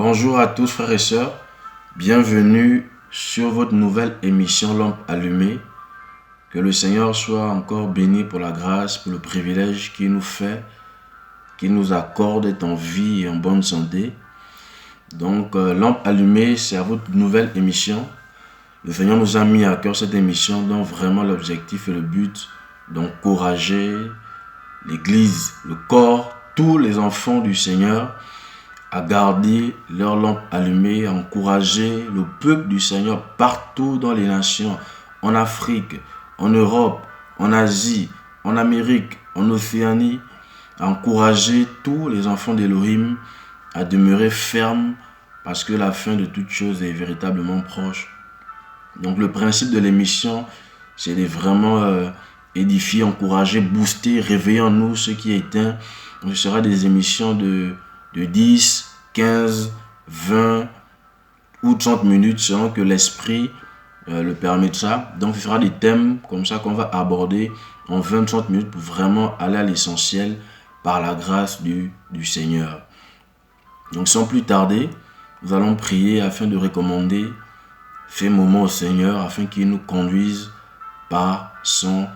Bonjour à tous frères et sœurs, bienvenue sur votre nouvelle émission Lampe allumée. Que le Seigneur soit encore béni pour la grâce, pour le privilège qu'il nous fait, qu'il nous accorde d'être en vie et en bonne santé. Donc Lampe allumée, c'est votre nouvelle émission. Le Seigneur nous a mis à cœur cette émission dont vraiment l'objectif et le but d'encourager l'Église, le corps, tous les enfants du Seigneur à garder leur lampe allumée, à encourager le peuple du Seigneur partout dans les nations, en Afrique, en Europe, en Asie, en Amérique, en Océanie, à encourager tous les enfants d'Élohim à demeurer fermes parce que la fin de toute chose est véritablement proche. Donc le principe de l'émission, c'est de vraiment édifier, encourager, booster, réveiller en nous ce qui est éteint. Donc, ce sera des émissions de 10, 15, 20 ou 30 minutes selon que l'esprit le permettra. Donc ce sera des thèmes comme ça qu'on va aborder en 20-30 minutes pour vraiment aller à l'essentiel par la grâce du Seigneur. Donc sans plus tarder, nous allons prier afin de recommander ces moments au Seigneur afin qu'il nous conduise par son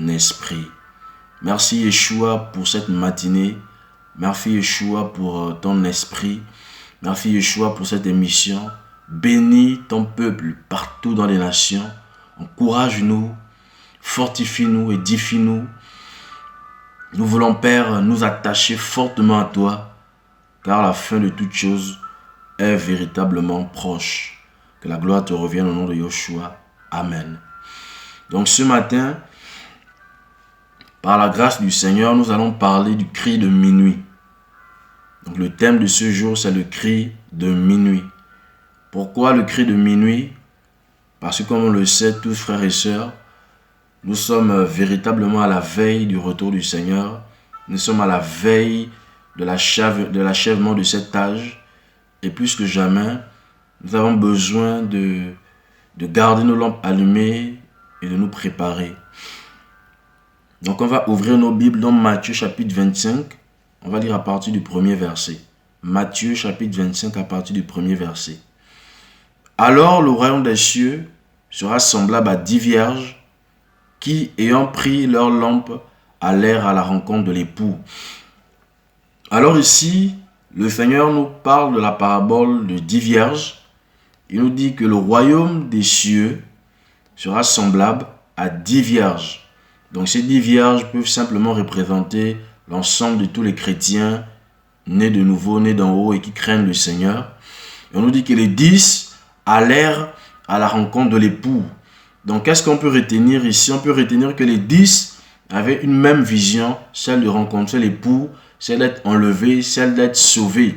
esprit. Merci Yeshua pour cette matinée. Merci Yeshua pour ton esprit. Merci Yeshua pour cette émission. Bénis ton peuple partout dans les nations. Encourage-nous, fortifie-nous, édifie-nous. Nous voulons, Père, nous attacher fortement à toi, car la fin de toute chose est véritablement proche. Que la gloire te revienne au nom de Yeshua. Amen. Donc ce matin, par la grâce du Seigneur, nous allons parler du cri de minuit. Donc le thème de ce jour, c'est le cri de minuit. Pourquoi le cri de minuit? Parce que comme on le sait tous frères et sœurs, nous sommes véritablement à la veille du retour du Seigneur. Nous sommes à la veille de l'achèvement de cet âge. Et plus que jamais, nous avons besoin de garder nos lampes allumées et de nous préparer. Donc on va ouvrir nos Bibles dans Matthieu chapitre 25. On va lire à partir du premier verset. Matthieu chapitre 25 à partir du premier verset. Alors le royaume des cieux sera semblable à 10 vierges qui, ayant pris leurs lampes, allèrent à la rencontre de l'époux. Alors ici, le Seigneur nous parle de la parabole de 10 vierges. Il nous dit que le royaume des cieux sera semblable à 10 vierges. Donc ces 10 vierges peuvent simplement représenter l'ensemble de tous les chrétiens nés de nouveau, nés d'en haut et qui craignent le Seigneur. Et on nous dit que les 10 allèrent à la rencontre de l'époux. Donc qu'est-ce qu'on peut retenir ici? On peut retenir que les 10 avaient une même vision, celle de rencontrer l'époux, celle d'être enlevé, celle d'être sauvé.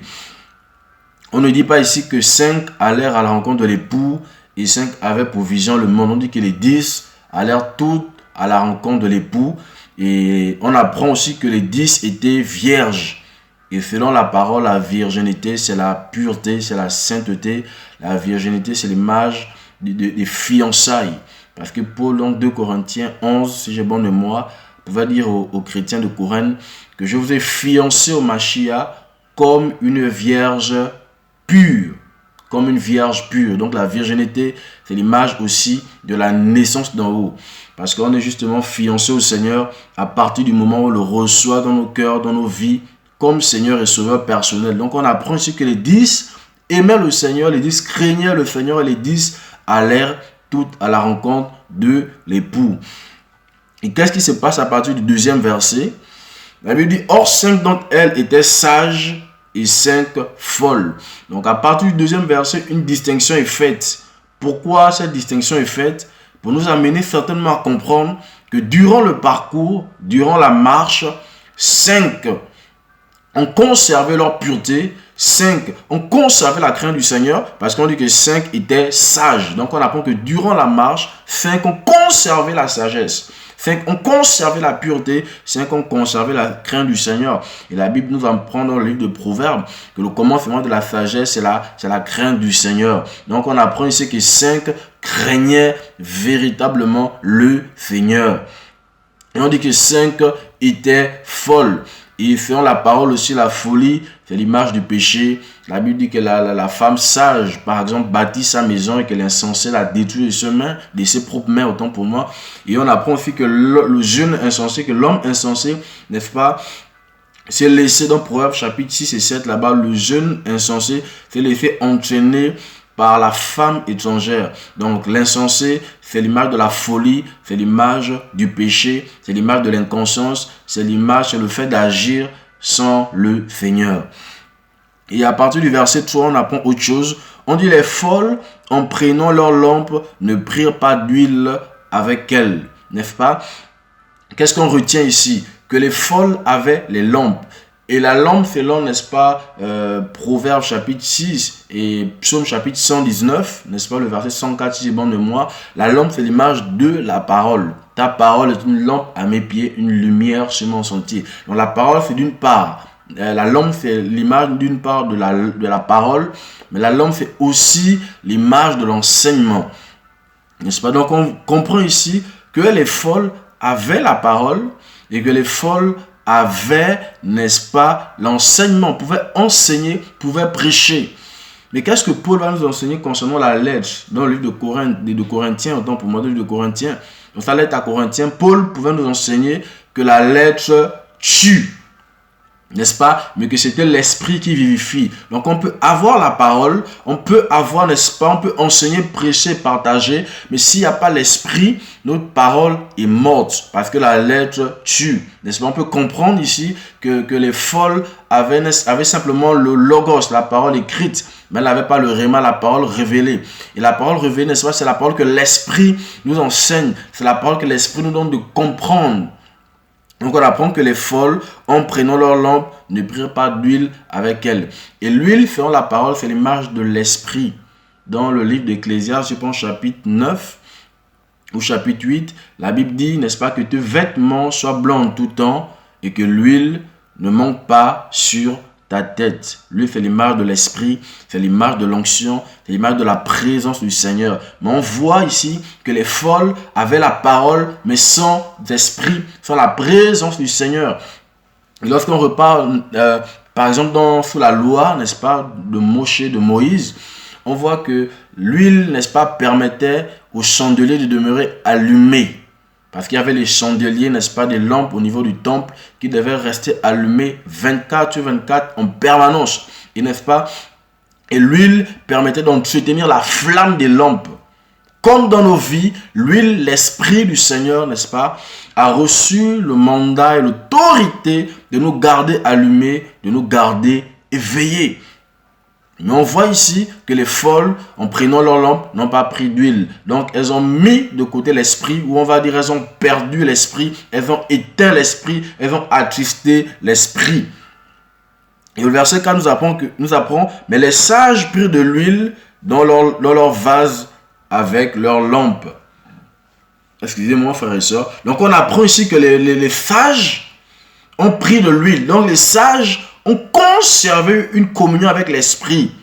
On ne dit pas ici que 5 allèrent à la rencontre de l'époux et 5 avaient pour vision le monde. On dit que les 10 allèrent toutes à la rencontre de l'époux. Et on apprend aussi que les 10 étaient vierges. Et selon la parole, la virginité, c'est la pureté, c'est la sainteté. La virginité, c'est l'image des fiançailles. Parce que Paul, dans 2 Corinthiens 11, si j'ai bonne mémoire, pouvait dire aux chrétiens de Corinthe que je vous ai fiancé au Mashiach comme une vierge pure, comme une vierge pure. Donc la virginité, c'est l'image aussi de la naissance d'en haut. Parce qu'on est justement fiancé au Seigneur à partir du moment où on le reçoit dans nos cœurs, dans nos vies, comme Seigneur et Sauveur personnel. Donc on apprend ici que les 10 aimaient le Seigneur, les 10 craignaient le Seigneur et les 10 allèrent toutes à la rencontre de l'époux. Et qu'est-ce qui se passe à partir du deuxième verset? La Bible dit, or 5 d'entre elles étaient sages et 5 folles. Donc à partir du deuxième verset, une distinction est faite. Pourquoi cette distinction est faite? Pour nous amener certainement à comprendre que durant le parcours, durant la marche, 5 ont conservé leur pureté, 5 ont conservé la crainte du Seigneur, parce qu'on dit que 5 étaient sages. Donc on apprend que durant la marche, 5 ont conservé la sagesse. 5 ont conservé la pureté, 5 ont conservé la crainte du Seigneur. Et la Bible nous apprend dans le livre de Proverbes que le commencement de la sagesse, c'est la crainte du Seigneur. Donc on apprend ici que 5 craignaient véritablement le Seigneur. Et on dit que 5 étaient folles. Et selon la parole aussi, la folie, c'est l'image du péché. La Bible dit que la femme sage, par exemple, bâtit sa maison et que l'insensé la détruit de ses propres mains, autant pour moi. Et on apprend aussi que le jeune insensé, que l'homme insensé, n'est-ce pas, s'est laissé dans Proverbes chapitre 6 et 7, là-bas, le jeune insensé s'est laissé entraîner par la femme étrangère. Donc l'insensé, c'est l'image de la folie, c'est l'image du péché, c'est l'image de l'inconscience, c'est le fait d'agir sans le Seigneur. Et à partir du verset 3, on apprend autre chose. On dit: les folles, en prenant leur lampe, ne prirent pas d'huile avec elles. N'est-ce pas? Qu'est-ce qu'on retient ici? Que les folles avaient les lampes. Et la lampe, selon, n'est-ce pas, Proverbes chapitre 6 et Psaume chapitre 119, n'est-ce pas, le verset 104, si j'ai bon de moi, la lampe, c'est l'image de la parole. Ta parole est une lampe à mes pieds, une lumière sur mon sentier. Donc la parole, c'est d'une part, la lampe, c'est l'image d'une part de la parole, mais la lampe, c'est aussi l'image de l'enseignement. N'est-ce pas? Donc on comprend ici que les folles avaient la parole et que les folles avaient, n'est-ce pas, l'enseignement, pouvaient enseigner, pouvaient prêcher. Mais qu'est-ce que Paul va nous enseigner concernant la lettre dans le livre de Corinthiens, autant pour moi, dans le livre de Corinthiens. Dans sa lettre à Corinthiens, Paul pouvait nous enseigner que la lettre tue, n'est-ce pas, mais que c'était l'esprit qui vivifie. Donc on peut avoir la parole, on peut avoir, n'est-ce pas, on peut enseigner, prêcher, partager, mais s'il n'y a pas l'esprit, notre parole est morte, parce que la lettre tue, n'est-ce pas? On peut comprendre ici que les folles avaient simplement le logos, la parole écrite, mais elle n'avait pas le réma, la parole révélée. Et la parole révélée, n'est-ce pas, c'est la parole que l'esprit nous enseigne, c'est la parole que l'esprit nous donne de comprendre. Donc on apprend que les folles, en prenant leur lampe, ne prirent pas d'huile avec elles. Et l'huile, selon la parole, c'est l'image de l'esprit. Dans le livre d'Ecclésiaste, je pense chapitre 9 ou chapitre 8, la Bible dit, n'est-ce pas, que tes vêtements soient blancs en tout temps et que l'huile ne manque pas sur ta tête. L'huile, c'est l'image de l'esprit, c'est l'image de l'onction, c'est l'image de la présence du Seigneur. Mais on voit ici que les folles avaient la parole, mais sans esprit, sans la présence du Seigneur. Et lorsqu'on repart, par exemple, sous la loi, n'est-ce pas, de Moïse, on voit que l'huile, n'est-ce pas, permettait aux chandeliers de demeurer allumés. Parce qu'il y avait les chandeliers, n'est-ce pas, des lampes au niveau du temple qui devaient rester allumés 24 sur 24 en permanence. Et n'est-ce pas? Et l'huile permettait d'entretenir la flamme des lampes. Comme dans nos vies, l'huile, l'esprit du Seigneur, n'est-ce pas, a reçu le mandat et l'autorité de nous garder allumés, de nous garder éveillés. Mais on voit ici que les folles, en prenant leur lampe, n'ont pas pris d'huile. Donc, elles ont mis de côté l'esprit, ou on va dire, elles ont perdu l'esprit, elles ont éteint l'esprit, elles ont attristé l'esprit. Et le verset 4 nous apprend, mais les sages prirent de l'huile dans leur vase avec leur lampe. Excusez-moi, frères et sœurs. Donc, on apprend ici que les sages ont pris de l'huile. Donc, les sages ont conservé une communion avec l'esprit.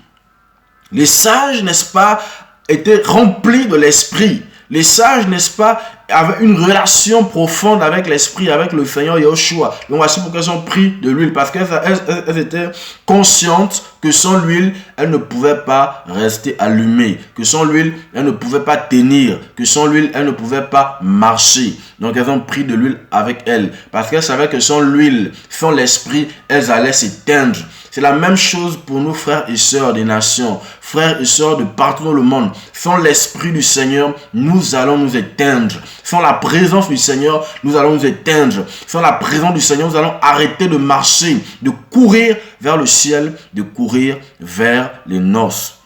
Les sages, n'est-ce pas, étaient remplis de l'esprit. Les sages, n'est-ce pas, avaient une relation profonde avec l'esprit, avec le Seigneur Yahushua. Donc voici pourquoi elles ont pris de l'huile. Parce qu'elles étaient conscientes que sans l'huile, elles ne pouvaient pas rester allumées. Que sans l'huile, elles ne pouvaient pas tenir. Que sans l'huile, elles ne pouvaient pas marcher. Donc elles ont pris de l'huile avec elles. Parce qu'elles savaient que sans l'huile, sans l'esprit, elles allaient s'éteindre. C'est la même chose pour nous, frères et sœurs des nations, frères et sœurs de partout dans le monde. Sans l'esprit du Seigneur, nous allons nous éteindre. Sans la présence du Seigneur, nous allons nous éteindre. Sans la présence du Seigneur, nous allons arrêter de marcher, de courir vers le ciel, de courir vers les noces.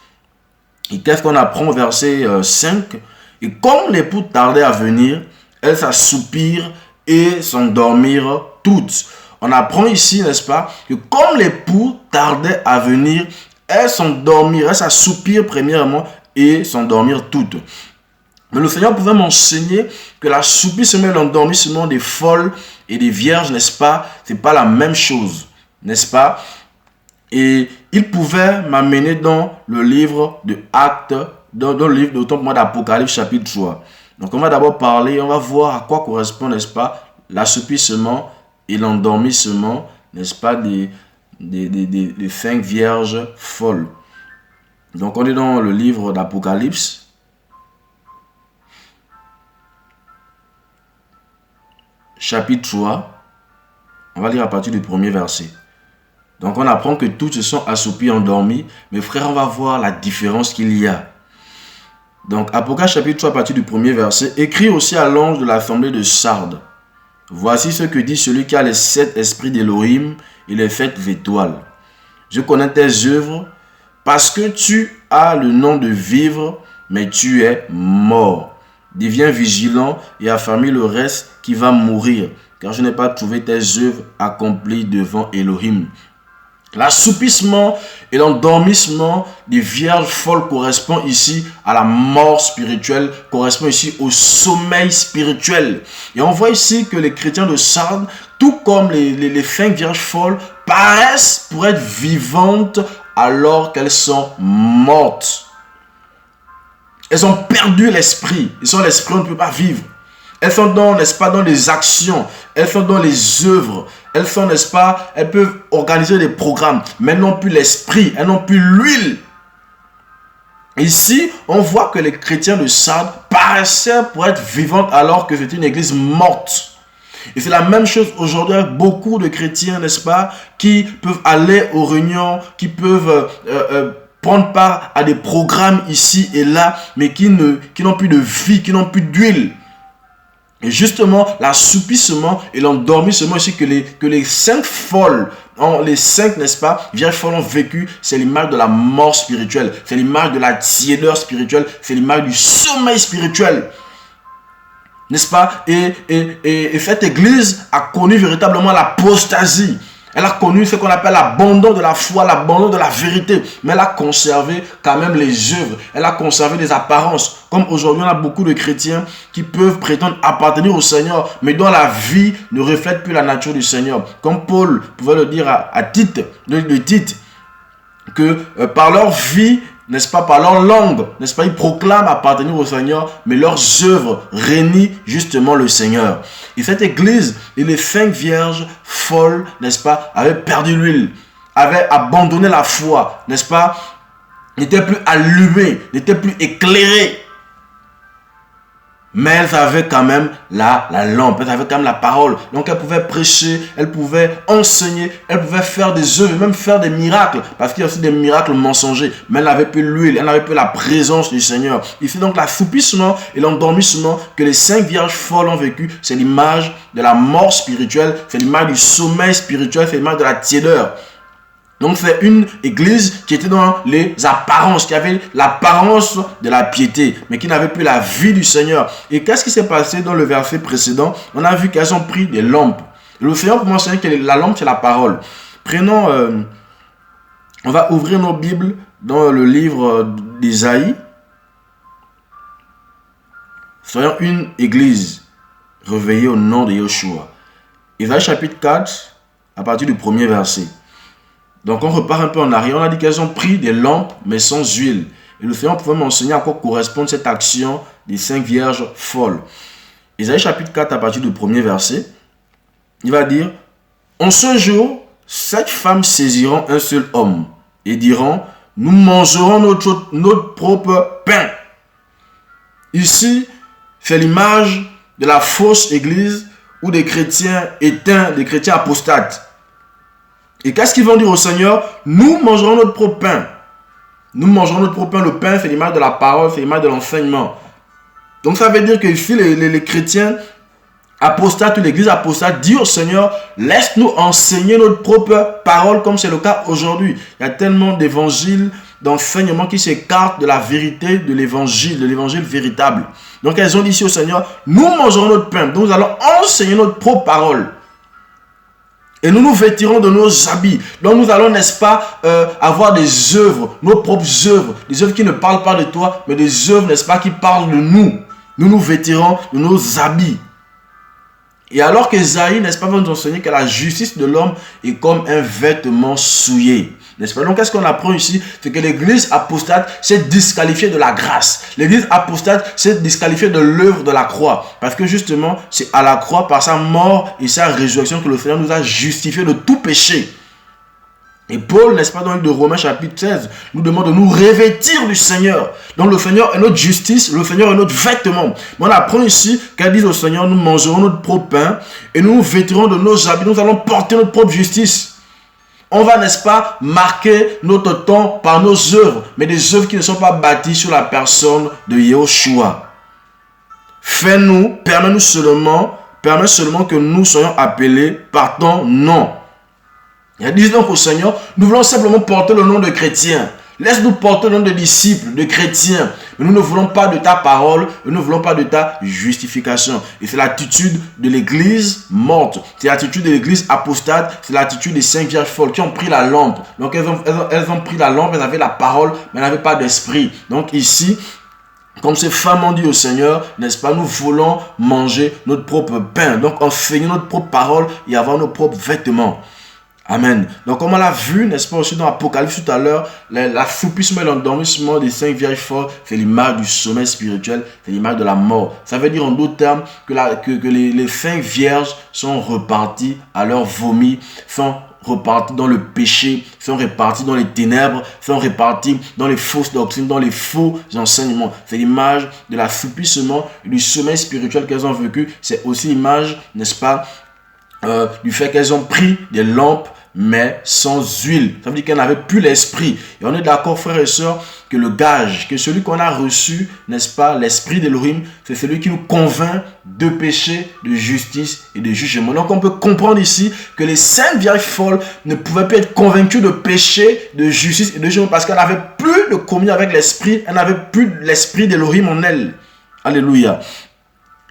Et qu'est-ce qu'on apprend au verset 5? Et comme l'époux tardait à venir, elles s'assoupirent et s'endormirent toutes. On apprend ici, n'est-ce pas, que comme l'époux tardait à venir, elles s'endormirent, elles s'assoupirent premièrement et s'endormirent toutes. Mais le Seigneur pouvait m'enseigner que l'assoupissement et l'endormissement des folles et des vierges, n'est-ce pas, c'est pas la même chose, n'est-ce pas? Et il pouvait m'amener dans le livre de Actes, dans le livre d'autant pour moi d'Apocalypse chapitre 3. Donc on va d'abord parler, on va voir à quoi correspond, n'est-ce pas, l'assoupissement et l'endormissement, n'est-ce pas, des 5 vierges folles. Donc on est dans le livre d'Apocalypse. Chapitre 3. On va lire à partir du premier verset. Donc on apprend que toutes se sont assoupis, endormis. Mais frère, on va voir la différence qu'il y a. Donc Apocalypse chapitre 3 à partir du premier verset. Écrit aussi à l'ange de l'assemblée de Sardes. Voici ce que dit celui qui a les 7 esprits d'Élohim et les 7 étoiles. Je connais tes œuvres parce que tu as le nom de vivre, mais tu es mort. Deviens vigilant et affermis le reste qui va mourir, car je n'ai pas trouvé tes œuvres accomplies devant Elohim. L'assoupissement et l'endormissement des vierges folles correspond ici à la mort spirituelle, correspond ici au sommeil spirituel. Et on voit ici que les chrétiens de Sardes, tout comme les 5 vierges folles, paraissent pour être vivantes alors qu'elles sont mortes. Elles ont perdu l'esprit. Et sans l'esprit, on ne peut pas vivre. Elles sont dans, n'est-ce pas, dans les actions. Elles sont dans les œuvres. Elles sont, n'est-ce pas, elles peuvent organiser des programmes. Mais elles n'ont plus l'esprit. Elles n'ont plus l'huile. Ici, on voit que les chrétiens de Sardes paraissaient pour être vivantes alors que c'était une église morte. Et c'est la même chose aujourd'hui avec beaucoup de chrétiens, n'est-ce pas, qui peuvent aller aux réunions, qui peuvent prendre part à des programmes ici et là, mais qui n'ont plus de vie, qui n'ont plus d'huile. Et justement, l'assoupissement et l'endormissement ici que les 5 folles, les 5, n'est-ce pas, vierges folles ont vécu, c'est l'image de la mort spirituelle, c'est l'image de la tiédeur spirituelle, c'est l'image du sommeil spirituel. N'est-ce pas? Et cette église a connu véritablement l'apostasie. Elle a connu ce qu'on appelle l'abandon de la foi, l'abandon de la vérité. Mais elle a conservé quand même les œuvres. Elle a conservé les apparences. Comme aujourd'hui, on a beaucoup de chrétiens qui peuvent prétendre appartenir au Seigneur, mais dont la vie ne reflète plus la nature du Seigneur. Comme Paul pouvait le dire à Tite, que par leur vie, n'est-ce pas, par leur langue, n'est-ce pas, ils proclament appartenir au Seigneur, mais leurs œuvres renient justement le Seigneur. Et cette église et les 5 vierges folles, n'est-ce pas, avaient perdu l'huile, avaient abandonné la foi, n'est-ce pas, n'étaient plus allumées, n'étaient plus éclairées. Mais elles avaient quand même la lampe, elles avaient quand même la parole. Donc elles pouvaient prêcher, elles pouvaient enseigner, elles pouvaient faire des œuvres, même faire des miracles. Parce qu'il y a aussi des miracles mensongers. Mais elles n'avaient plus l'huile, elles n'avaient plus la présence du Seigneur. Ici donc l'assoupissement et l'endormissement que les 5 vierges folles ont vécu, c'est l'image de la mort spirituelle, c'est l'image du sommeil spirituel, c'est l'image de la tiédeur. Donc c'est une église qui était dans les apparences, qui avait l'apparence de la piété, mais qui n'avait plus la vie du Seigneur. Et qu'est-ce qui s'est passé dans le verset précédent? On a vu qu'elles ont pris des lampes. Et le Seigneur pour mentionner que la lampe c'est la parole. Prenons, on va ouvrir nos Bibles dans le livre d'Ésaïe. Soyons une église réveillée au nom de Yeshua. Ésaïe chapitre 4, à partir du premier verset. Donc on repart un peu en arrière. On a dit qu'elles ont pris des lampes mais sans huile. Et le Seigneur pouvait m'enseigner à quoi correspond cette action des 5 vierges folles. Ésaïe chapitre 4 à partir du premier verset. Il va dire: en ce jour, 7 femmes saisiront un seul homme et diront: nous mangerons notre propre pain. Ici, c'est l'image de la fausse église ou des chrétiens éteints, des chrétiens apostates. Et qu'est-ce qu'ils vont dire au Seigneur? Nous mangerons notre propre pain. Nous mangerons notre propre pain. Le pain, c'est l'image de la parole, c'est l'image de l'enseignement. Donc ça veut dire que ici, les chrétiens apostates ou l'église apostate dit au Seigneur: laisse-nous enseigner notre propre parole, comme c'est le cas aujourd'hui. Il y a tellement d'évangiles, d'enseignements qui s'écartent de la vérité de l'évangile véritable. Donc elles ont dit ici au Seigneur: nous mangerons notre pain. Donc nous allons enseigner notre propre parole. Et nous nous vêtirons de nos habits. Donc nous allons, n'est-ce pas, avoir des œuvres, nos propres œuvres. Des œuvres qui ne parlent pas de toi, mais des œuvres, n'est-ce pas, qui parlent de nous. Nous nous vêtirons de nos habits. Et alors qu'Ésaïe, n'est-ce pas, va nous enseigner que la justice de l'homme est comme un vêtement souillé. N'est-ce pas? Donc qu'est-ce qu'on apprend ici? C'est que l'église apostate s'est disqualifiée de la grâce. L'église apostate s'est disqualifiée de l'œuvre de la croix. Parce que justement, c'est à la croix, par sa mort et sa résurrection, que le Seigneur nous a justifiés de tout péché. Et Paul, n'est-ce pas, dans le livre de Romains chapitre 16, nous demande de nous revêtir du Seigneur. Donc le Seigneur est notre justice, le Seigneur est notre vêtement. Mais on apprend ici qu'elle dit au Seigneur, nous mangerons notre propre pain et nous nous vêtirons de nos habits, nous allons porter notre propre justice. On va, n'est-ce pas, marquer notre temps par nos œuvres, mais des œuvres qui ne sont pas bâties sur la personne de Yahushua. Fais-nous, permets seulement que nous soyons appelés par ton nom. Il dit donc au Seigneur, nous voulons simplement porter le nom de chrétien. Laisse-nous porter le nom de disciples, de chrétiens. Mais nous ne voulons pas de ta parole, nous ne voulons pas de ta justification. Et c'est l'attitude de l'église morte. C'est l'attitude de l'église apostate. C'est l'attitude des 5 vierges folles qui ont pris la lampe. Donc elles ont pris la lampe, elles avaient la parole, mais elles n'avaient pas d'esprit. Donc ici, comme ces femmes ont dit au Seigneur, n'est-ce pas, nous voulons manger notre propre pain. Donc enseigner notre propre parole et avoir nos propres vêtements. Amen. Donc comme on l'a vu, n'est-ce pas, aussi dans l'Apocalypse tout à l'heure, l'assoupissement et l'endormissement des 5 vierges folles, c'est l'image du sommeil spirituel, c'est l'image de la mort. Ça veut dire en d'autres termes que les 5 vierges sont reparties à leur vomi, sont repartis dans le péché, sont repartis dans les ténèbres, sont repartis dans les fausses doctrines, dans les faux enseignements. C'est l'image de l'assoupissement et du sommeil spirituel qu'elles ont vécu. C'est aussi l'image, n'est-ce pas, du fait qu'elles ont pris des lampes mais sans huile. Ça veut dire qu'elles n'avaient plus l'esprit. Et on est d'accord, frères et sœurs, que le gage, que celui qu'on a reçu, n'est-ce pas, l'esprit d'Elohim, c'est celui qui nous convainc de péché, de justice et de jugement. Donc on peut comprendre ici que les 5 vierges folles ne pouvaient plus être convaincues de péché, de justice et de jugement parce qu'elles n'avaient plus de communion avec l'esprit, elles n'avaient plus l'esprit d'Elohim en elles. Alléluia.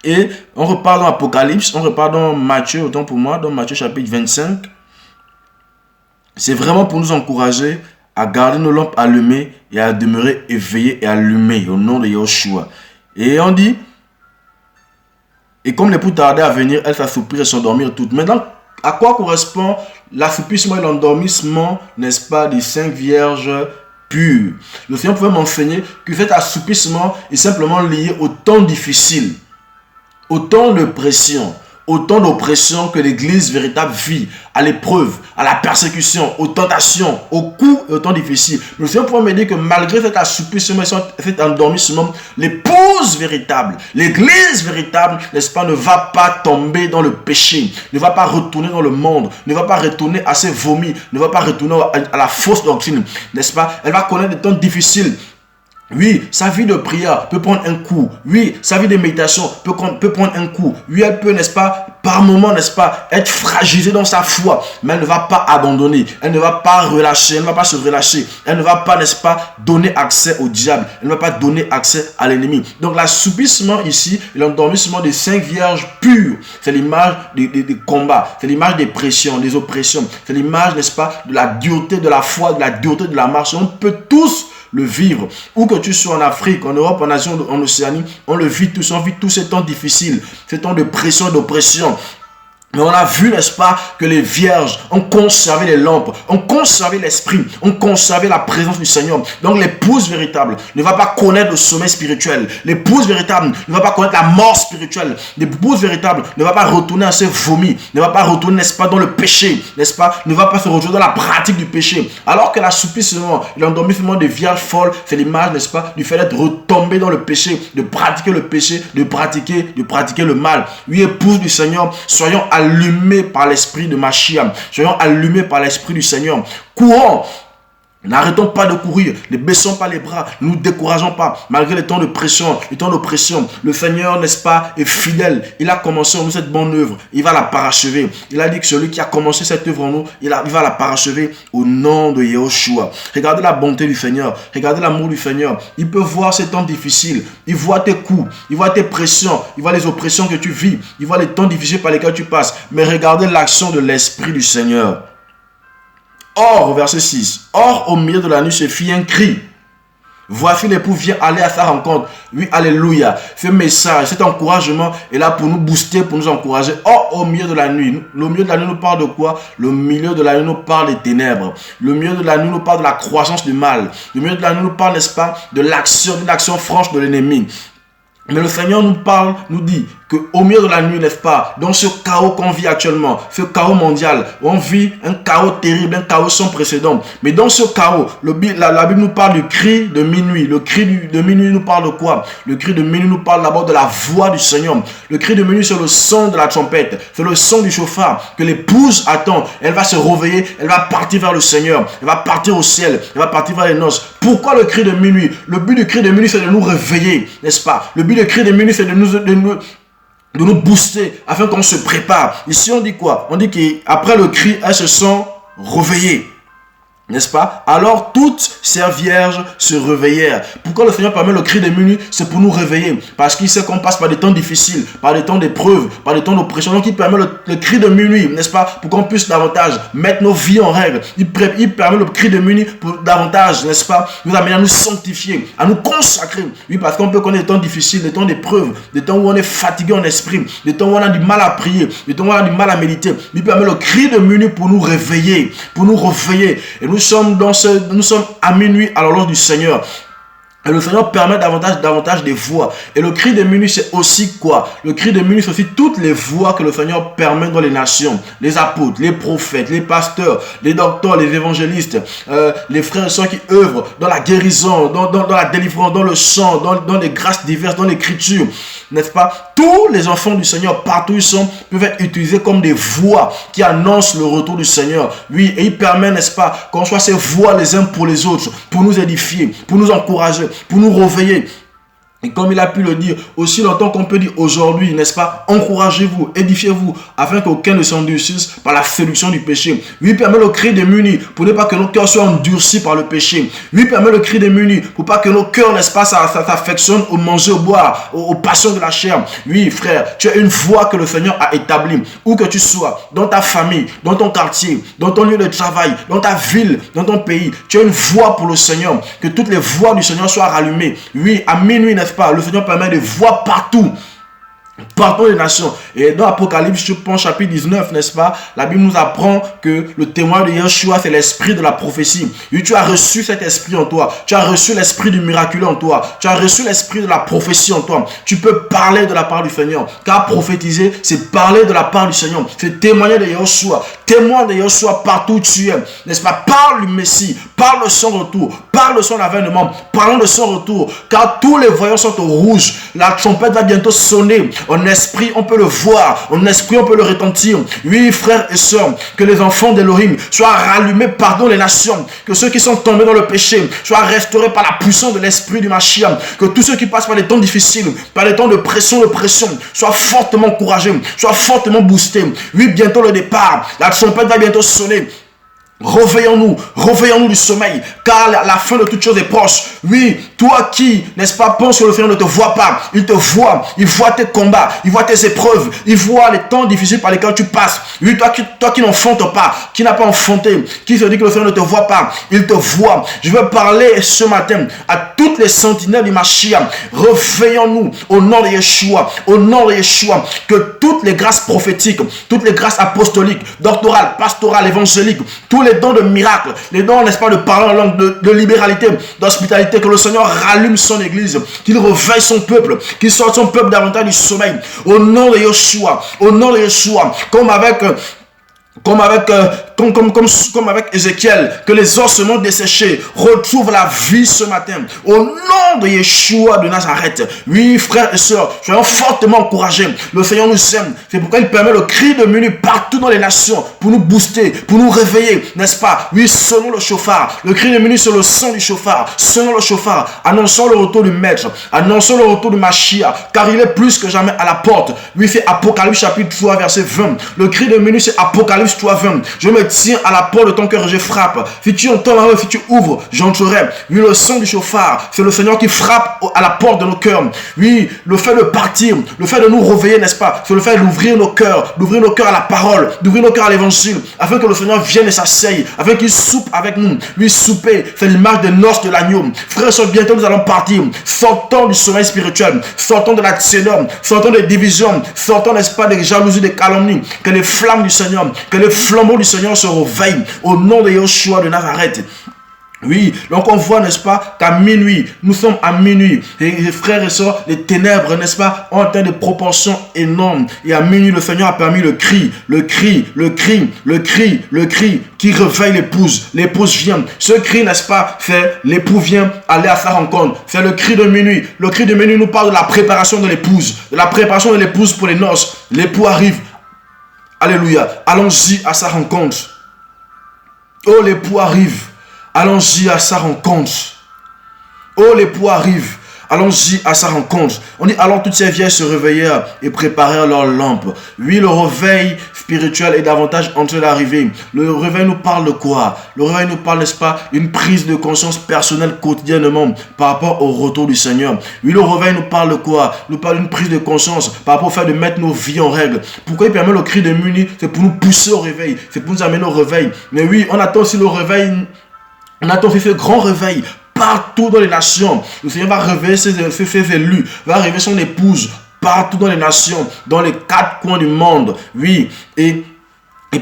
Et on repart dans l'Apocalypse, on repart dans Matthieu, autant pour moi, dans Matthieu chapitre 25. C'est vraiment pour nous encourager à garder nos lampes allumées et à demeurer éveillés et allumés au nom de Yahushua. Et on dit, et comme l'époux tardait à venir, elles s'assoupirent et s'endormirent toutes. Maintenant, à quoi correspond l'assoupissement et l'endormissement, n'est-ce pas, des 5 vierges pures? Le Seigneur pouvait m'enseigner que cet assoupissement est simplement lié au temps difficile, au temps de pression, autant d'oppression que l'Église véritable vit, à l'épreuve, à la persécution, aux tentations, aux coups et aux temps difficiles. Le Seigneur pourrait me dire que malgré cet assoupissement, cet endormissement, l'épouse véritable, l'Église véritable, n'est-ce pas, ne va pas tomber dans le péché, ne va pas retourner dans le monde, ne va pas retourner à ses vomis, ne va pas retourner à la fausse doctrine, n'est-ce pas? Elle va connaître des temps difficiles. Oui, sa vie de prière peut prendre un coup. Oui, sa vie de méditation peut prendre un coup. Oui, elle peut, n'est-ce pas, par moment, n'est-ce pas, être fragilisée dans sa foi. Mais elle ne va pas abandonner. Elle ne va pas relâcher. Elle ne va pas se relâcher. Elle ne va pas, n'est-ce pas, donner accès au diable. Elle ne va pas donner accès à l'ennemi. Donc, l'assoupissement ici, l'endormissement des 5 vierges pures, c'est l'image des combats. C'est l'image des pressions, des oppressions. C'est l'image, n'est-ce pas, de la dureté de la foi, de la dureté de la marche. On peut tous le vivre. Où que tu sois en Afrique, en Europe, en Asie, en Océanie, on le vit tous, on vit tous ces temps difficiles, ces temps de pression et d'oppression. Mais on a vu, n'est-ce pas, que les vierges ont conservé les lampes, ont conservé l'esprit, ont conservé la présence du Seigneur. Donc l'épouse véritable ne va pas connaître le sommeil spirituel. L'épouse véritable ne va pas connaître la mort spirituelle. L'épouse véritable ne va pas retourner à ses vomis, ne va pas retourner, n'est-ce pas, dans le péché, n'est-ce pas, ne va pas se retrouver dans la pratique du péché. Alors que l'assoupissement, l'endormissement des vierges folles, c'est l'image, n'est-ce pas, du fait d'être retombé dans le péché, de pratiquer le péché, de pratiquer le mal. Oui, épouse du Seigneur, soyons allumés par l'esprit de Mashiach. Soyons allumés par l'esprit du Seigneur. Courons. N'arrêtons pas de courir, ne baissons pas les bras, ne nous décourageons pas, malgré les temps de pression, les temps d'oppression. Le Seigneur, n'est-ce pas, est fidèle. Il a commencé en nous cette bonne œuvre, il va la parachever. Il a dit que celui qui a commencé cette œuvre en nous, il va la parachever au nom de Yahushua. Regardez la bonté du Seigneur, regardez l'amour du Seigneur. Il peut voir ces temps difficiles, il voit tes coups, il voit tes pressions, il voit les oppressions que tu vis, il voit les temps difficiles par lesquels tu passes. Mais regardez l'action de l'Esprit du Seigneur. Or, verset 6, or au milieu de la nuit se fit un cri. Voici l'époux vient aller à sa rencontre. Oui, alléluia. Ce message, cet encouragement est là pour nous booster, pour nous encourager. Or, au milieu de la nuit. Le milieu de la nuit nous parle de quoi? Le milieu de la nuit nous parle des ténèbres. Le milieu de la nuit nous parle de la croissance du mal. Le milieu de la nuit nous parle, n'est-ce pas, de l'action, d'une action franche de l'ennemi. Mais le Seigneur nous parle, nous dit qu'au milieu de la nuit, n'est-ce pas, dans ce chaos qu'on vit actuellement, ce chaos mondial, on vit un chaos terrible, un chaos sans précédent. Mais dans ce chaos, la Bible nous parle du cri de minuit. Le cri de minuit nous parle de quoi? Le cri de minuit nous parle d'abord de la voix du Seigneur. Le cri de minuit, c'est le son de la trompette, c'est le son du chauffard que l'épouse attend. Elle va se réveiller, elle va partir vers le Seigneur, elle va partir au ciel, elle va partir vers les noces. Pourquoi le cri de minuit? Le but du cri de minuit, c'est de nous réveiller, n'est-ce pas? Le but du cri de minuit, c'est de nous booster afin qu'on se prépare. Ici, on dit quoi? On dit qu'après le cri, elles se sont réveillées. N'est-ce pas? Alors toutes ces vierges se réveillèrent. Pourquoi le Seigneur permet le cri de minuit? C'est pour nous réveiller. Parce qu'il sait qu'on passe par des temps difficiles, par des temps d'épreuves, par des temps d'oppression. Donc il permet le cri de minuit, n'est-ce pas? Pour qu'on puisse davantage mettre nos vies en règle. Il permet le cri de minuit pour davantage, n'est-ce pas? Nous amener à nous sanctifier, à nous consacrer. Oui, parce qu'on peut connaître des temps difficiles, des temps d'épreuves, des temps où on est fatigué en esprit, des temps où on a du mal à prier, des temps où on a du mal à méditer. Il permet le cri de minuit pour nous réveiller, pour nous réveiller. Et nous sommes à minuit à l'horloge du Seigneur. Et le Seigneur permet davantage des voix. Et le cri de minuit, c'est aussi quoi? Le cri de minuit, c'est aussi toutes les voix que le Seigneur permet dans les nations. Les apôtres, les prophètes, les pasteurs, les docteurs, les évangélistes, les frères et sœurs qui œuvrent dans la guérison, dans la délivrance, dans le chant, dans les grâces diverses, dans l'écriture. N'est-ce pas? Tous les enfants du Seigneur, partout où ils sont, peuvent être utilisés comme des voix qui annoncent le retour du Seigneur. Oui, et il permet, n'est-ce pas, qu'on soit ces voix les uns pour les autres, pour nous édifier, pour nous encourager, pour nous réveiller. Et comme il a pu le dire, aussi longtemps qu'on peut dire aujourd'hui, n'est-ce pas, encouragez-vous, édifiez-vous, afin qu'aucun ne s'endurcisse par la séduction du péché. Lui permet le cri de minuit, pour ne pas que nos cœurs soient endurcis par le péché. Lui permet le cri de minuit, pour pas que nos cœurs, n'est-ce pas, s'affectionnent au manger, au boire, aux passions de la chair. Oui, frère, tu as une voie que le Seigneur a établie, où que tu sois, dans ta famille, dans ton quartier, dans ton lieu de travail, dans ta ville, dans ton pays. Tu as une voie pour le Seigneur, que toutes les voies du Seigneur soient rallumées. Oui, à minuit, n'est-ce pas, le Seigneur permet de voir partout les nations. Et dans Apocalypse, je pense, chapitre 19, n'est-ce pas, la Bible nous apprend que le témoin de Yeshua, c'est l'esprit de la prophétie. Et tu as reçu cet esprit en toi. Tu as reçu l'esprit du miraculeux en toi. Tu as reçu l'esprit de la prophétie en toi. Tu peux parler de la part du Seigneur. Car prophétiser, c'est parler de la part du Seigneur. C'est témoigner de Yeshua. Témoin de Yeshua partout où tu es. N'est-ce pas? Parle du Messie. Parle de son retour. Parle de son avènement. Parlons de son retour. Car tous les voyants sont au rouge. La trompette va bientôt sonner. En esprit, on peut le voir. En esprit, on peut le retentir. Oui, frères et sœurs, que les enfants d'Elohim soient rallumés pardon les nations. Que ceux qui sont tombés dans le péché soient restaurés par la puissance de l'esprit du Mashiach. Que tous ceux qui passent par des temps difficiles, par des temps de pression, soient fortement encouragés, soient fortement boostés. Oui, bientôt le départ. La trompette va bientôt sonner. Réveillons-nous du sommeil, car la fin de toute chose est proche. Oui, toi qui, n'est-ce pas, pense que le Seigneur ne te voit pas, il te voit, il voit tes combats, il voit tes épreuves, il voit les temps difficiles par lesquels tu passes. Oui, toi qui n'enfantes pas, qui n'a pas enfanté, qui se dit que le Seigneur ne te voit pas, il te voit. Je veux parler ce matin à toutes les sentinelles du Mashiach. Réveillons-nous au nom de Yeshua, que toutes les grâces prophétiques, toutes les grâces apostoliques, doctorales, pastorales, évangéliques, tous les dons de miracles, les dons, n'est-ce pas, de parler en langue, de libéralité, d'hospitalité, que le Seigneur rallume son église, qu'il réveille son peuple, qu'il sorte son peuple davantage du sommeil. Au nom de Yeshua, comme avec Ézéchiel, que les ossements desséchés retrouvent la vie ce matin. Au nom de Yeshua de Nazareth. Oui, frères et sœurs, soyons fortement encouragés. Le Seigneur nous aime. C'est pourquoi il permet le cri de minuit partout dans les nations pour nous booster, pour nous réveiller, n'est-ce pas? Oui, selon le chauffard. Le cri de minuit, c'est le son du chauffard. Selon le chauffard, annonçons le retour du Maître, annonçons le retour du Mashiach, car il est plus que jamais à la porte. Oui, c'est Apocalypse chapitre 3, verset 20. Le cri de minuit, c'est Apocalypse 3, 20. Je me tiens à la porte de ton cœur et je frappe. Si tu entends la voix, si tu ouvres, j'entrerai. Oui, le son du chauffard, c'est le Seigneur qui frappe à la porte de nos cœurs. Oui, le fait de partir, le fait de nous réveiller, n'est-ce pas? C'est le fait d'ouvrir nos cœurs à la parole, d'ouvrir nos cœurs à l'évangile, afin que le Seigneur vienne et s'asseye, afin qu'il soupe avec nous. Oui, souper, c'est l'image des noces de l'agneau. Frères et sœurs, bientôt nous allons partir. Sortons du sommeil spirituel, sortons de la ténèbre, sortons des divisions, sortons, n'est-ce pas, des jalousies, des calomnies. Que les flammes du Seigneur, que les flambeaux du Seigneur se réveillent au nom de Yeshua de Nazareth. Oui, donc on voit, n'est-ce pas, qu'à minuit, nous sommes à minuit. Et les frères et sœurs, les ténèbres, n'est-ce pas, ont atteint des proportions énormes. Et à minuit, le Seigneur a permis le cri qui réveille l'épouse. L'épouse vient. Ce cri, n'est-ce pas, fait l'époux vient aller à sa rencontre. C'est le cri de minuit. Le cri de minuit nous parle de la préparation de l'épouse. De la préparation de l'épouse pour les noces. L'époux arrive. Alléluia. Allons-y à sa rencontre. Oh, l'époux arrive. Allons-y à sa rencontre. Oh, l'époux arrive. Allons-y à sa rencontre. On dit alors toutes ces vieilles se réveillèrent et préparèrent leurs lampes. Oui, le réveil spirituel est davantage en train d'arriver. Le réveil nous parle de quoi? Le réveil nous parle, n'est-ce pas, une prise de conscience personnelle quotidiennement par rapport au retour du Seigneur. Oui, le réveil nous parle de quoi? Nous parle d'une prise de conscience par rapport au fait de mettre nos vies en règle. Pourquoi il permet le cri de minuit? C'est pour nous pousser au réveil. C'est pour nous amener au réveil. Mais oui, on attend aussi le réveil. On attend aussi ce grand réveil partout dans les nations. Le Seigneur va réveiller ses élus, va réveiller son épouse partout dans les nations, dans les 4 coins du monde. Oui, et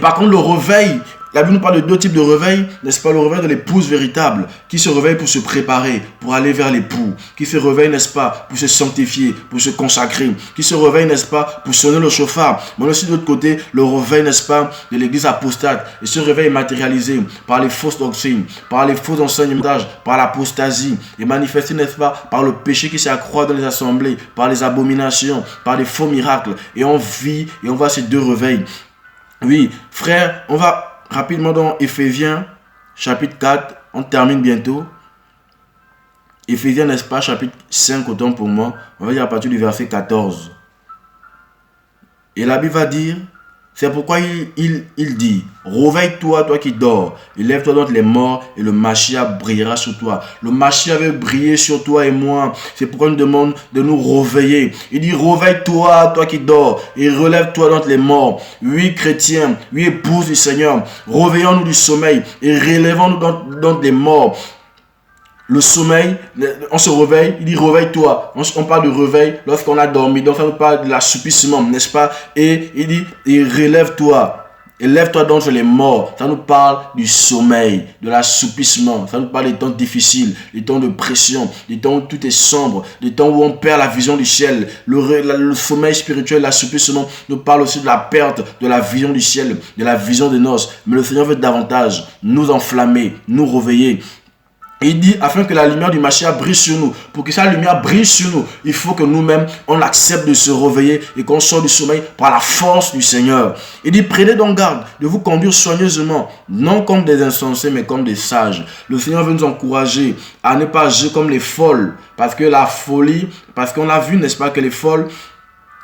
par contre, le réveil, la Bible nous parle de 2 types de réveil, n'est-ce pas? Le réveil de l'épouse véritable, qui se réveille pour se préparer, pour aller vers l'époux, qui se réveille, n'est-ce pas, pour se sanctifier, pour se consacrer, qui se réveille, n'est-ce pas, pour sonner le chauffard. Mais aussi de l'autre côté, le réveil, n'est-ce pas, de l'église apostate. Et ce réveil est matérialisé par les fausses doctrines, par les faux enseignements, par l'apostasie, et manifesté, n'est-ce pas, par le péché qui s'accroît dans les assemblées, par les abominations, par les faux miracles. Et on vit et on voit ces 2 réveils. Oui, frère, on va rapidement dans Éphésiens, chapitre 4, on termine bientôt. Éphésiens, n'est-ce pas, chapitre 5, autant pour moi. On va dire à partir du verset 14. Et la Bible va dire, c'est pourquoi il dit, réveille-toi, toi qui dors, et lève-toi d'entre les morts, et le Mashiach brillera sur toi. Le Mashiach veut briller sur toi et moi. C'est pourquoi il nous demande de nous réveiller. Il dit, réveille-toi, toi qui dors, et relève-toi d'entre les morts. Oui, chrétiens, oui, épouse du Seigneur, réveillons-nous du sommeil, et relèvons-nous d'entre les morts. Le sommeil, on se réveille, il dit réveille-toi. On parle de réveil lorsqu'on a dormi. Donc ça nous parle de l'assoupissement, n'est-ce pas? Et il dit, et relève-toi. Et lève-toi d'entre les morts. Ça nous parle du sommeil, de l'assoupissement. Ça nous parle des temps difficiles, des temps de pression, des temps où tout est sombre, des temps où on perd la vision du ciel. Le sommeil spirituel, l'assoupissement nous parle aussi de la perte de la vision du ciel, de la vision des noces. Mais le Seigneur veut davantage nous enflammer, nous réveiller. Et il dit, afin que la lumière du Mashiach brille sur nous. Pour que sa lumière brille sur nous, il faut que nous-mêmes, on accepte de se réveiller et qu'on sorte du sommeil par la force du Seigneur. Il dit, prenez donc garde de vous conduire soigneusement, non comme des insensés, mais comme des sages. Le Seigneur veut nous encourager à ne pas agir comme les folles. Parce que la folie, parce qu'on a vu, n'est-ce pas, que les folles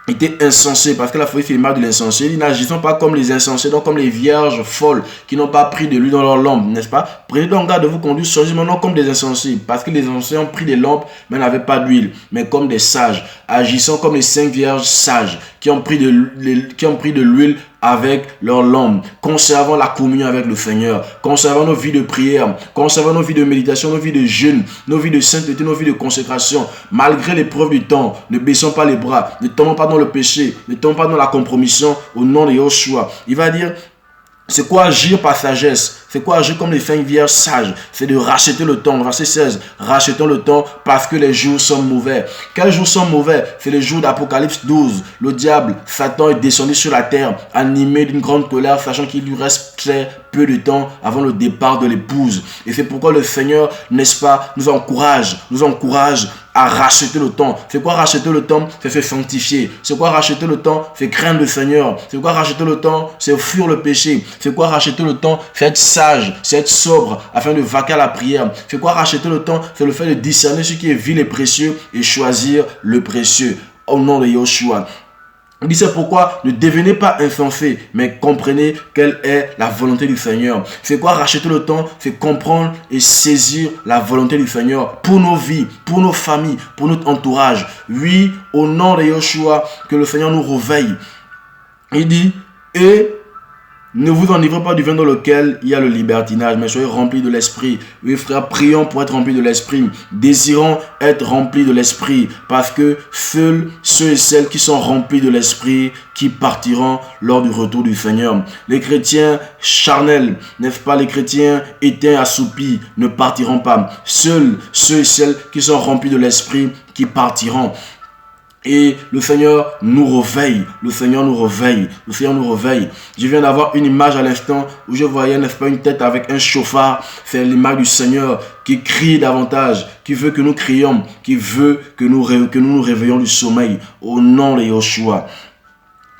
était insensé, parce que la folie fait le mal de l'insensé. Ils n'agissent pas comme les insensés, donc comme les vierges folles qui n'ont pas pris de l'huile dans leur lampe, n'est-ce pas? Prenez donc garde de vous conduire soigneusement, non comme des insensés, parce que les insensés ont pris des lampes mais n'avaient pas d'huile, mais comme des sages, agissant comme les 5 vierges sages qui ont pris de l'huile avec leur lampe, conservant la communion avec le Seigneur, conservant nos vies de prière, conservant nos vies de méditation, nos vies de jeûne, nos vies de sainteté, nos vies de consécration, malgré l'épreuve du temps. Ne baissons pas les bras, ne tombons pas dans le péché, ne tombons pas dans la compromission au nom de Yoshua. Il va dire, c'est quoi agir par sagesse? C'est quoi agir comme les 5 vierges sages? C'est de racheter le temps. Verset 16. Rachetons le temps parce que les jours sont mauvais. Quels jours sont mauvais? C'est les jours d'Apocalypse 12. Le diable, Satan, est descendu sur la terre, animé d'une grande colère, sachant qu'il lui reste très peu de temps avant le départ de l'épouse. Et c'est pourquoi le Seigneur, n'est-ce pas, nous encourage à racheter le temps. C'est quoi racheter le temps? C'est se sanctifier. C'est quoi racheter le temps? C'est craindre le Seigneur. C'est quoi racheter le temps? C'est fuir le péché. C'est quoi racheter le temps? C'est être sage, c'est être sobre afin de vaquer à la prière. C'est quoi racheter le temps? C'est le fait de discerner ce qui est vil et précieux et choisir le précieux. Au nom de Yoshua. Il dit, c'est pourquoi ne devenez pas insensés, mais comprenez quelle est la volonté du Seigneur. C'est quoi racheter le temps? C'est comprendre et saisir la volonté du Seigneur pour nos vies, pour nos familles, pour notre entourage. Oui, au nom de Yoshua, que le Seigneur nous réveille. Il dit, et Ne vous enivrez pas du vin dans lequel il y a le libertinage, mais soyez remplis de l'esprit. Oui, frères, prions pour être remplis de l'esprit. Désirons être remplis de l'esprit, parce que seuls ceux et celles qui sont remplis de l'esprit qui partiront lors du retour du Seigneur. Les chrétiens charnels, n'est-ce pas, les chrétiens éteints, assoupis, ne partiront pas. Seuls ceux et celles qui sont remplis de l'esprit qui partiront. Et le Seigneur nous réveille, le Seigneur nous réveille, le Seigneur nous réveille. Je viens d'avoir une image à l'instant où je voyais, n'est-ce pas, une tête avec un chauffard. C'est l'image du Seigneur qui crie davantage, qui veut que nous crions, qui veut que nous réveillons du sommeil au nom de Yeshua.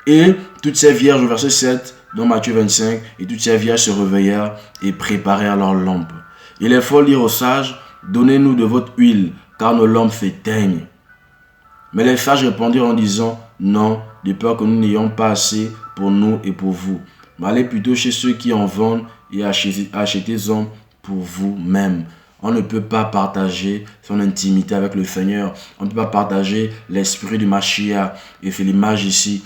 Et toutes ces vierges, au verset 7, dans Matthieu 25, et toutes ces vierges se réveillèrent et préparèrent leurs lampes. Il est fort dire aux sages, donnez-nous de votre huile, car nos lampes s'éteignent. Mais les sages répondirent en disant, non, de peur que nous n'ayons pas assez pour nous et pour vous. Mais allez plutôt chez ceux qui en vendent et achetez-en pour vous-même. On ne peut pas partager son intimité avec le Seigneur. On ne peut pas partager l'esprit du Mashiach. Et c'est l'image ici.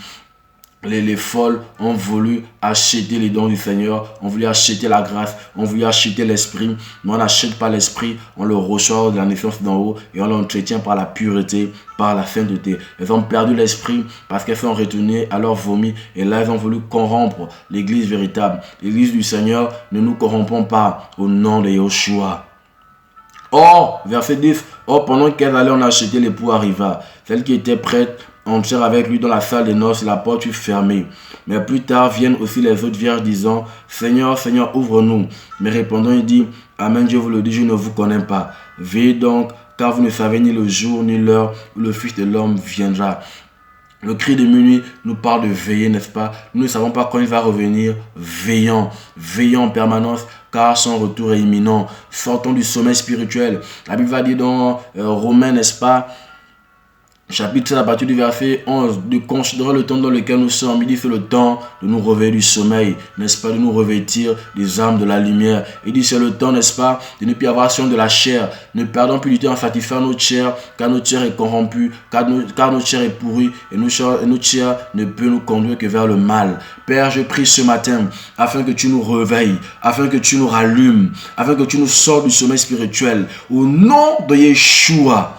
Les folles ont voulu acheter les dons du Seigneur, ont voulu acheter la grâce, ont voulu acheter l'esprit, mais on n'achète pas l'esprit, on le reçoit de la naissance d'en haut et on l'entretient par la pureté, par la sainteté. Elles ont perdu l'esprit parce qu'elles sont retournées à leur vomi et là elles ont voulu corrompre l'église véritable. L'église du Seigneur, ne nous corrompons pas au nom de Yeshua. Or, verset 10, or pendant qu'elles allaient en acheter, l'époux arriva. Celle qui était prête entrèrent avec lui dans la salle des noces et la porte fut fermée. Mais plus tard viennent aussi les autres vierges disant, Seigneur, Seigneur, ouvre-nous. Mais répondant, il dit, Amen, je vous le dis, je ne vous connais pas. Veillez donc, car vous ne savez ni le jour ni l'heure où le Fils de l'homme viendra. Le cri de minuit nous parle de veiller, n'est-ce pas? Nous ne savons pas quand il va revenir. Veillons, veillons en permanence, car son retour est imminent. Sortons du sommeil spirituel. La Bible va dire dans Romains, n'est-ce pas? Chapitre 7 à partir du verset 11, de considérer le temps dans lequel nous sommes. Il dit c'est le temps de nous réveiller du sommeil, n'est-ce pas, de nous revêtir des armes de la lumière. Il dit c'est le temps, n'est-ce pas, de ne plus avoir soin de la chair. Ne perdons plus du temps à satisfaire notre chair, car notre chair est corrompue, car notre chair est pourrie, et notre chair ne peut nous conduire que vers le mal. Père, je prie ce matin, afin que tu nous réveilles, afin que tu nous rallumes, afin que tu nous sortes du sommeil spirituel. Au nom de Yeshua.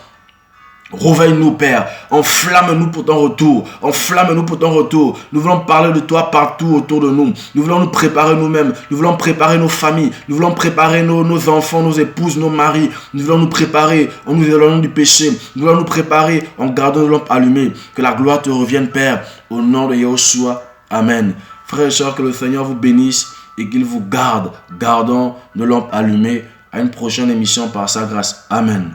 Réveille-nous, Père, enflamme-nous pour ton retour, enflamme-nous pour ton retour. Nous voulons parler de toi partout autour de nous. Nous voulons nous préparer nous-mêmes, nous voulons préparer nos familles, nous voulons préparer nos enfants, nos épouses, nos maris. Nous voulons nous préparer en nous éloignant du péché. Nous voulons nous préparer en gardant nos lampes allumées. Que la gloire te revienne, Père, au nom de Yeshua. Amen. Frères et sœurs, que le Seigneur vous bénisse et qu'il vous garde, gardant nos lampes allumées. À une prochaine émission par sa grâce. Amen.